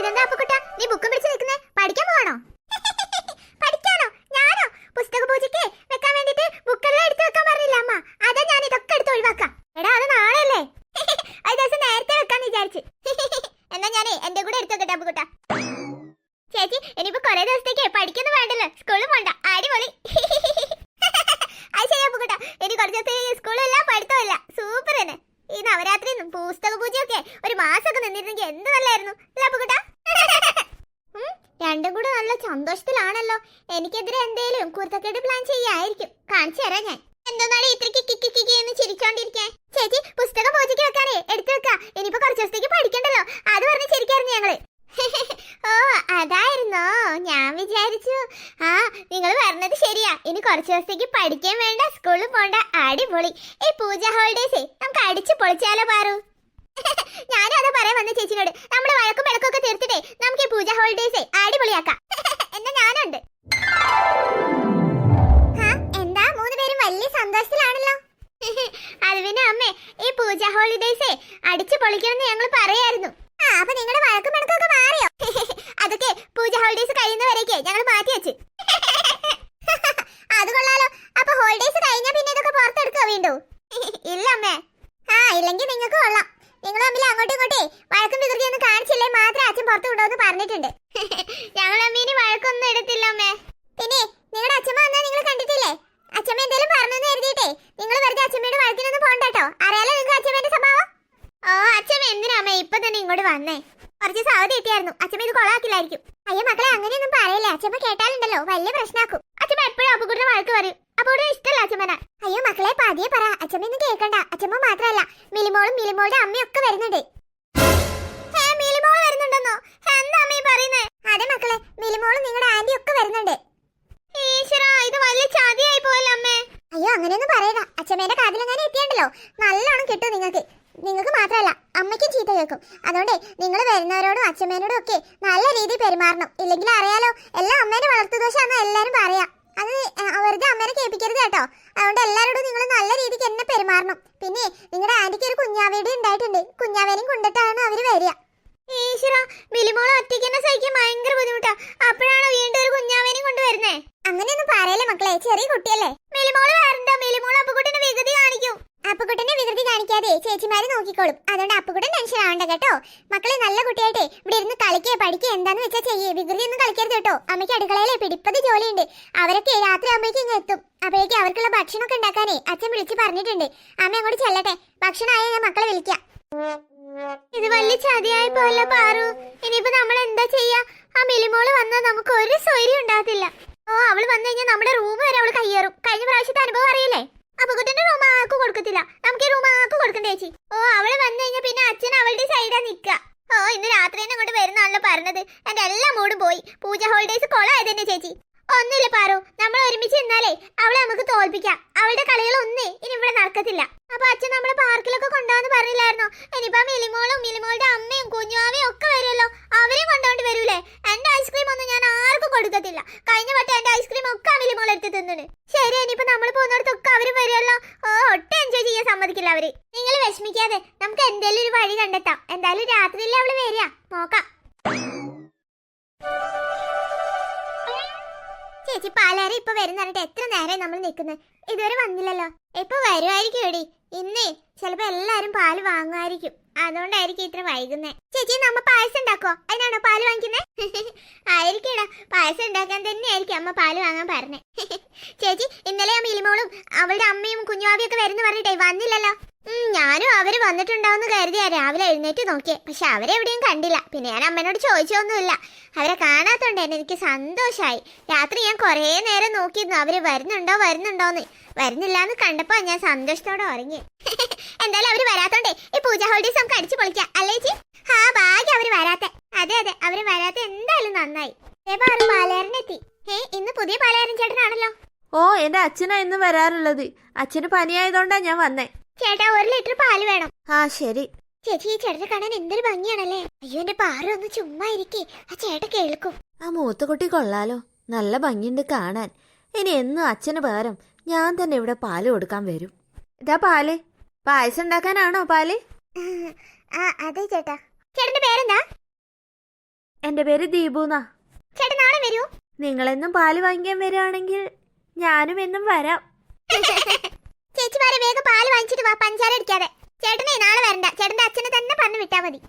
ഇതെന്താ അപ്പുക്കുട്ട, നീ ബുക്കും പിടിച്ച് നിൽക്കുന്നേ? പഠിക്കാൻ പോവാണോ? പഠിക്കാനോ? ഞാനോ? പുസ്തക പൂജയ്ക്ക് വെക്കാൻ വേണ്ടിട്ട് ബുക്കെല്ലാം എടുത്തു വെക്കാൻ പറഞ്ഞില്ല അമ്മ. അതാ ഞാൻ ഇതൊക്കെ എടുത്ത് ഒഴിവാക്കാം. എടാ അത് നാളെയല്ലേ? ഒരു ദിവസം നേരത്തെ വെക്കാന്ന് വിചാരിച്ചു. എന്നാ ഞാനേ എന്റെ കൂടെ എടുത്തു വെക്കട്ടെ അപ്പുക്കുട്ട. ചേച്ചി ഇനിയിപ്പോ കൊറേ ദിവസത്തേക്ക് പഠിക്കൊന്നും വേണ്ടല്ലോ, സ്കൂളിൽ പോണ്ട. അടിപൊളി. അത് ശരി അപ്പുക്കുട്ട, ഇനി കുറച്ച് ദിവസത്തേക്ക് സ്കൂളില്ല പഠിത്തമില്ല. സൂപ്പർ തന്നെ. ഈ നവരാത്രി പുസ്തക പൂജയൊക്കെ ഒരു മാസമൊക്കെ നിന്നിരുന്നെങ്കിൽ എന്ത് നല്ലായിരുന്നു അല്ല അപ്പുക്കുട്ട? രണ്ടും കൂടെ നല്ല സന്തോഷത്തിലാണല്ലോ. എനിക്കെതിരെ എന്തേലും കുരുത്തക്കേട് പ്ലാൻ ചെയ്യായിരിക്കും. കാണിച്ചു തരാം ഞാൻ. എന്താണ് ഇത്രയ്ക്ക് കിക്കിന്ന് ചിരിച്ചോണ്ടിരിക്കാൻ? ചേച്ചി പുസ്തകം പൂജയ്ക്ക് വെക്കാനേ എടുത്തു വെക്കാ. ഇനിയിപ്പോ കുറച്ച് ദിവസത്തേക്ക് പഠിക്കണ്ടല്ലോ, അത് പറഞ്ഞ് ചിരിക്കായിരുന്നു ഞങ്ങള്. ഓ അതായിരുന്നോ? ഞാൻ വിചാരിച്ചു നിങ്ങൾ പറഞ്ഞത് ശരിയാ. ഇനി കുറച്ച് ദിവസത്തേക്ക് പഠിക്കാൻ വേണ്ട, സ്കൂളിൽ പോണ്ട. അടിപൊളി. ഈ പൂജ ഹോളിഡേയ്സേ നമുക്ക് അടിച്ചു പൊളിച്ചാലോ പാറു? ഞാനും അതാ പറയാൻ വന്ന ചേച്ചിനോട്. നമ്മുടെ വഴക്കും വിളക്കൊക്കെ തീർത്തിട്ടേ നമുക്ക് ഈ പൂജ ഹോളിഡേയ്സേ അടിപൊളിയാക്കാം. എന്നാ ഞാനുണ്ട്. എന്താ മൂന്നുപേരും വലിയ സന്തോഷത്തിലാണല്ലോ? അത് പിന്നെ അമ്മേ, ഈ പൂജ ഹോളിഡേയ്സേ അടിച്ചു പൊളിക്കണമെന്ന് ഞങ്ങൾ പറയായിരുന്നു. അപ്പൊ നിങ്ങളുടെ വഴക്കും വിളക്കൊക്കെ മാറിയോ? അതൊക്കെ പൂജ ഹോളിഡേയ്സ് കഴിയുന്നവരേക്ക് ഞങ്ങൾ മാറ്റി വെച്ച്. അത് കൊള്ളാലോ. അപ്പൊ ഹോളിഡേയ്സ് കഴിഞ്ഞാ പിന്നെ ഇതൊക്കെ പുറത്തെടുക്കോ വീണ്ടും? ഇല്ല അമ്മേ. ഇല്ലെങ്കിൽ നിങ്ങൾക്ക് കൊള്ളാം. നിങ്ങൾ തമ്മിൽ അങ്ങോട്ടും ഇങ്ങോട്ടേ വഴക്കും വികൃതിയൊന്നും കാണിച്ചില്ലേ മാത്രമേ അച്ഛൻ പുറത്തു വിടുമെന്ന് പറഞ്ഞിട്ടുണ്ട്. ഞങ്ങൾ അമ്മീന് വഴക്കൊന്നും എടുത്തില്ല അമ്മേ. പിന്നെ നിങ്ങളുടെ അച്ഛമ്മ വന്നാ നിങ്ങൾ കണ്ടിട്ടില്ലേ? അച്ഛമ്മ എന്തെങ്കിലും പറഞ്ഞെന്ന് കരുതിയിട്ടേ നിങ്ങൾ വെറുതെ അച്ഛമ്മയുടെ വഴക്കിനൊന്നും പോകണ്ടോ. അറിയാലോ നിങ്ങൾക്ക് അച്ഛമ്മേന്റെ സ്വഭാവം. ഓ അച്ഛമ്മ എന്തിനാ അമ്മേ ഇപ്പൊ തന്നെ ഇങ്ങോട്ട് വന്നേ? കുറച്ച് സാവധി കിട്ടിയായിരുന്നു. അച്ഛമ്മ ഇത് കൊളാക്കില്ലായിരിക്കും. അയ്യോ മക്കളെ അങ്ങനെയൊന്നും പറയില്ല. അച്ഛമ്മ കേട്ടാലുണ്ടല്ലോ വലിയ പ്രശ്നമാക്കും. അച്ഛമ്മ എപ്പോഴും അപ്പുകുട്ടനെ വഴക്ക് പറയും. അപ്പോൾ ഇഷ്ടല്ല അച്ഛമ്മന. അയ്യോ മക്കളെ പതിയെ പറ. അച്ഛമ്മ ഒന്നും കേൾക്കണ്ട. അച്ഛമ്മ മാത്രമല്ല മിലിമോളും മിലിമോളുടെ അമ്മയൊക്കെ വരുന്നുണ്ട്. മിലിമോള് വരുന്നുണ്ടെന്നോ? എന്താ അമ്മ പറയുന്നേ? അതെ മക്കളെ, മിലിമോളും നിങ്ങളുടെ ആന്റി ഒക്കെ വരുന്നുണ്ട്. ഈശ്വരാ, ഇത് വലിയ ചതിയായി പോയല്ലോ അമ്മേ. അയ്യോ അങ്ങനെയൊന്നും പറയണ്ട. അച്ഛമ്മേന്റെ കാതിലെങ്ങനെ എത്തിയണ്ടല്ലോ നല്ലോണം കിട്ടും നിങ്ങൾക്ക്. നിങ്ങൾക്ക് മാത്രമല്ല അമ്മയ്ക്കും ചീത്ത കേൾക്കും. അതുകൊണ്ട് നിങ്ങൾ വരുന്നവരോടും അച്ഛമ്മേനോടും ഒക്കെ നല്ല രീതിയിൽ പെരുമാറണം. ഇല്ലെങ്കിൽ അറിയാലോ എല്ലാം അമ്മേന്റെ വളർത്തുദോഷാന്ന് എല്ലാരും പറയാം. അത് വെറുതെ അമ്മേനെ കേൾപ്പിക്കരുത് കേട്ടോ. അതുകൊണ്ട് എല്ലാവരോടും നിങ്ങൾ നല്ല രീതിക്ക് എന്നെ പെരുമാറണം. പിന്നെ നിങ്ങളുടെ ആന്റിക്ക് ഒരു കുഞ്ഞാവേടി ഉണ്ടായിട്ടുണ്ട്. കുഞ്ഞാവേനെയും കൊണ്ടിട്ടാണ് അവര് വരിക. ഈശ്വര, മിലിമോളെ ഒറ്റയ്ക്ക് തന്നെ സഹിക്കാൻ ഭയങ്കര ബുദ്ധിമുട്ടാ. അപ്പോഴാണോ വീണ്ടും ഒരു കുഞ്ഞാവേനെയും കൊണ്ട് വരുന്നേ? അങ്ങനെയൊന്നും പറയല്ലേ മക്കളെ, ചെറിയ കുട്ടിയല്ലേ. മിലിമോള് വരണ്ട. മിലിമോള് അപ്പുകുട്ടനെ വികൃതി കാണിക്കും. അപ്പുകുട്ടനെ വികൃതി കാണിക്കാതെ ചേച്ചിമാര് നോക്കിക്കോളും. അതുകൊണ്ട് അപ്പുകുട്ടൻ ടെൻഷൻ ആവണ്ട കേട്ടോ. മക്കളെ നല്ല കുട്ടിയായിട്ടെ ഇവിടെ ഇരുന്ന് കളിക്കേ പഠിക്കേ എന്താന്ന് വെച്ചാൽ ചെയ്യേ. വികൃതി ഒന്നും കളിക്കരുത് കേട്ടോ. അമ്മയ്ക്ക് അടുക്കളയിലെ പിടിപ്പത് ജോലിയുണ്ട്. അവരൊക്കെ രാത്രി അമ്മയ്ക്ക് ഇങ്ങ് എത്തും. അപ്പോഴേക്കും അവർക്കുള്ള ഭക്ഷണമൊക്കെ ഉണ്ടാക്കാനേ അച്ഛൻ വിളിച്ച് പറഞ്ഞിട്ടുണ്ട്. അമ്മ അങ്ങോട്ട് ചെല്ലട്ടെ. ഭക്ഷണമായ ഞാൻ മക്കളെ വിളിക്കാം. ഇത് വലിയ ചതിയായി പോയല്ലോ പാറു. ഇനിയിപ്പോ നമ്മൾ എന്താ ചെയ്യാ? ആ മിലിമോള് വന്നാൽ നമുക്ക് ഒരു സ്വൈര്യം ഉണ്ടാകത്തില്ല. ഓ അവള് വന്നു കഴിഞ്ഞാൽ നമ്മുടെ റൂം വരെ അവള് കയ്യേറും. കഴിഞ്ഞ പ്രാവശ്യത്തെ അനുഭവം അറിയില്ലേ? അപ്പുകുട്ടന്റെ റൂം ആർക്കും കൊടുക്കത്തില്ല. നമുക്ക് ഈ റൂം ആർക്കും കൊടുക്കണ്ട ചേച്ചി. ഓ അവള് വന്നു കഴിഞ്ഞാൽ പിന്നെ അച്ഛൻ അവളുടെ സൈഡാ നിക്ക. ഓ ഇന്ന് രാത്രി തന്നെ ഇങ്ങോട്ട് വരുന്നാണല്ലോ പറഞ്ഞത്. എന്റെ എല്ലാ മൂടും പോയി. പൂജ ഹോളിഡേയ്സ് കൊളായതന്നെ ചേച്ചി. ഒന്നുമില്ല പാറു, നമ്മൾ ഒരുമിച്ച് നിന്നാലേ അവളെ നമുക്ക് തോൽപ്പിക്കാം. അവളുടെ കളികളൊന്നേ ഇനി ഇവിടെ നടക്കത്തില്ല. അപ്പൊ അച്ഛൻ നമ്മളെ പാർക്കിലൊക്കെ കൊണ്ടുപോകാന്ന് പറഞ്ഞില്ലായിരുന്നോ? ഇനിയിപ്പോ മിലിമോളും മിലിമോളുടെ അമ്മയും കുഞ്ഞുമാവയും ഒക്കെ വരുമല്ലോ. അവരെയും കൊണ്ടുകൊണ്ട് വരൂലേ? എന്റെ ഐസ്ക്രീം ഒന്നും ഞാൻ ആർക്കും കൊടുക്കത്തില്ല. കഴിഞ്ഞ വട്ടം എന്റെ ഐസ്ക്രീം ഒക്കെ മിലിമോൾ എടുത്ത് തിന്നു. ശരി, ഇനിയിപ്പോ നമ്മൾ പോകുന്നിടത്തൊക്കെ അവരും വരുമല്ലോ. ഒട്ടും എൻജോയ് ചെയ്യാൻ സമ്മതിക്കില്ല അവര്. നിങ്ങൾ വിഷമിക്കാതെ നമുക്ക് എന്തേലും ഒരു വഴി കണ്ടെത്താം. എന്തായാലും രാത്രിയിലെ അവള് വരിക, നോക്കാം. ചേച്ചി പാലാരി ഇപ്പൊ വരുന്നിട്ട് എത്ര നേരം നമ്മൾ നിൽക്കുന്നത്? ഇതുവരെ വന്നില്ലല്ലോ. ഇപ്പൊ വരുമായിരിക്കും എടി. ഇന്നേ ചിലപ്പോ എല്ലാരും പാല് വാങ്ങുമായിരിക്കും. അതുകൊണ്ടായിരിക്കും ഇത്ര വൈകുന്നേ. ചേച്ചി നമ്മ പായസം ഉണ്ടാക്കോ? അതിനാണോ പാല് വാങ്ങിക്കുന്നേ? ആയിരിക്കടാ, പായസം ഉണ്ടാക്കാൻ തന്നെയായിരിക്കും അമ്മ പാല് വാങ്ങാൻ പറഞ്ഞേ. ചേച്ചി ഇന്നലെ ആ മിലിമോളും അവളുടെ അമ്മയും കുഞ്ഞുവാവിയൊക്കെ വരുന്നു പറഞ്ഞിട്ടേ വന്നില്ലല്ലോ. ഞാനും അവര് വന്നിട്ടുണ്ടാവുന്ന കരുതിയാ രാവിലെ എഴുന്നേറ്റ് നോക്കിയേ. പക്ഷെ അവരെവിടെയും കണ്ടില്ല. പിന്നെ ഞാൻ അമ്മേനോട് ചോദിച്ചൊന്നുമില്ല. അവരെ കാണാത്തോണ്ട് തന്നെ എനിക്ക് സന്തോഷമായി. രാത്രി ഞാൻ കുറേ നേരം നോക്കിയിരുന്നു അവര് വരുന്നുണ്ടോന്ന്. വരുന്നില്ലാന്ന് കണ്ടപ്പോ ഞാൻ സന്തോഷത്തോടെ ഉറങ്ങി. എന്തായാലും അവര് വരാത്തോണ്ടേ ഈ പൂജ ഹോളിഡേയ്സ് നമുക്ക് അടിച്ചു പൊളിക്കാം അല്ലേ ചേച്ചി? ഭാഗ്യം അവര് വരാത്തെ. അതെ അവര് വരാത്ത എന്തായാലും നന്നായി. പാലാരനെത്തി. ഇന്ന് പുതിയ പാലാരൻ ചേട്ടനാണല്ലോ. ഓ എന്റെ അച്ഛനാ ഇന്ന് വരാറുള്ളത്. അച്ഛന് പനിയായതുകൊണ്ടാ ഞാൻ വന്നേ. ചേട്ടാ 1 ലിറ്റർ പാല് വേണം. ശരി. ചേച്ചി ഈ ചേട്ടനെ കാണാൻ എന്തൊരു ഭംഗിയാണല്ലേ. അയ്യോ എന്റെ പാറ ഒന്ന് ചുമ്മാ ഇരിക്കേ, ആ ചേട്ട കേൾക്കും. ആ മൂത്ത കുട്ടി കൊള്ളാലോ, നല്ല ഭംഗിയുണ്ട് കാണാൻ. ഇനി എന്നും അച്ഛന് പകരം ഞാൻ തന്നെ ഇവിടെ പാല് കൊടുക്കാൻ വരും. ഇതാ പാല്. പായസം ഉണ്ടാക്കാനാണോ പാല്? അതെ ചേട്ടാ. ചേട്ടന്റെ പേരെന്താ? എൻ്റെ പേര് ദീപുന്നാ. ചേട്ടൻ നാളെ വരൂ. നിങ്ങളെന്നും പാല് വാങ്ങിക്കാൻ വരുവാണെങ്കിൽ ഞാനും എന്നും വരാം. ചേച്ചിമാരെ വേഗം പാല് വാങ്ങിച്ചിട്ട് വാ, പഞ്ചാര അടിക്കാതെ. ചേട്ടനെ നാളെ വരണ്ട, ചേട്ടന്റെ അച്ഛനെ തന്നെ പറഞ്ഞു വിട്ടാ മതി.